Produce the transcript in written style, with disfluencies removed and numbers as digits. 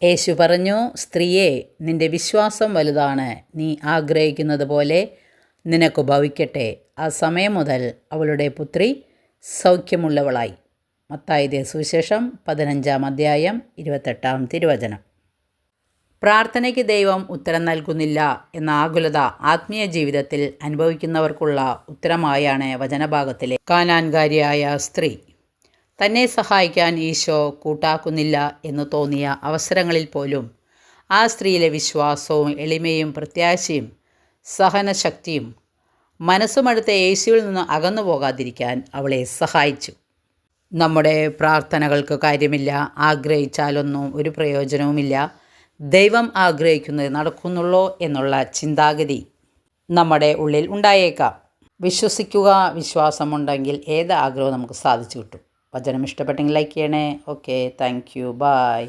യേശു പറഞ്ഞു, സ്ത്രീയെ, നിന്റെ വിശ്വാസം വലുതാണ്, നീ ആഗ്രഹിക്കുന്നത് പോലെ നിനക്ക് ഭവിക്കട്ടെ. ആ സമയം മുതൽ അവളുടെ പുത്രി സൗഖ്യമുള്ളവളായി. മത്തായിയുടെ സുവിശേഷം 15-ാം അധ്യായം 28-ാം തിരുവചനം. പ്രാർത്ഥനയ്ക്ക് ദൈവം ഉത്തരം നൽകുന്നില്ല എന്ന ആകുലത ആത്മീയ ജീവിതത്തിൽ അനുഭവിക്കുന്നവർക്കുള്ള ഉത്തരമായാണ് വചനഭാഗത്തിലെ കാനാൻകാരിയായ സ്ത്രീ. തന്നെ സഹായിക്കാൻ ഈശോ കൂട്ടാക്കുന്നില്ല എന്ന് തോന്നിയ അവസരങ്ങളിൽ പോലും ആ സ്ത്രീയിലെ വിശ്വാസവും എളിമയും പ്രത്യാശയും സഹനശക്തിയും മനസ്സുമടുത്ത യേശുവിൽ നിന്ന് അകന്നു പോകാതിരിക്കാൻ അവളെ സഹായിച്ചു. നമ്മുടെ പ്രാർത്ഥനകൾക്ക് കാര്യമില്ല, ആഗ്രഹിച്ചാലൊന്നും ഒരു പ്രയോജനവുമില്ല, ദൈവം ആഗ്രഹിക്കുന്നത് നടക്കുന്നുള്ളൂ എന്നുള്ള ചിന്താഗതി നമ്മുടെ ഉള്ളിൽ ഉണ്ടായേക്കാം. വിശ്വസിക്കുക, വിശ്വാസമുണ്ടെങ്കിൽ ഏത് ആഗ്രഹവും നമുക്ക് സാധിച്ചു കിട്ടും. വചനം ഇഷ്ടപ്പെട്ടെങ്കിൽ ലൈക്ക് ചെയ്യണേ. Okay, thank you, by.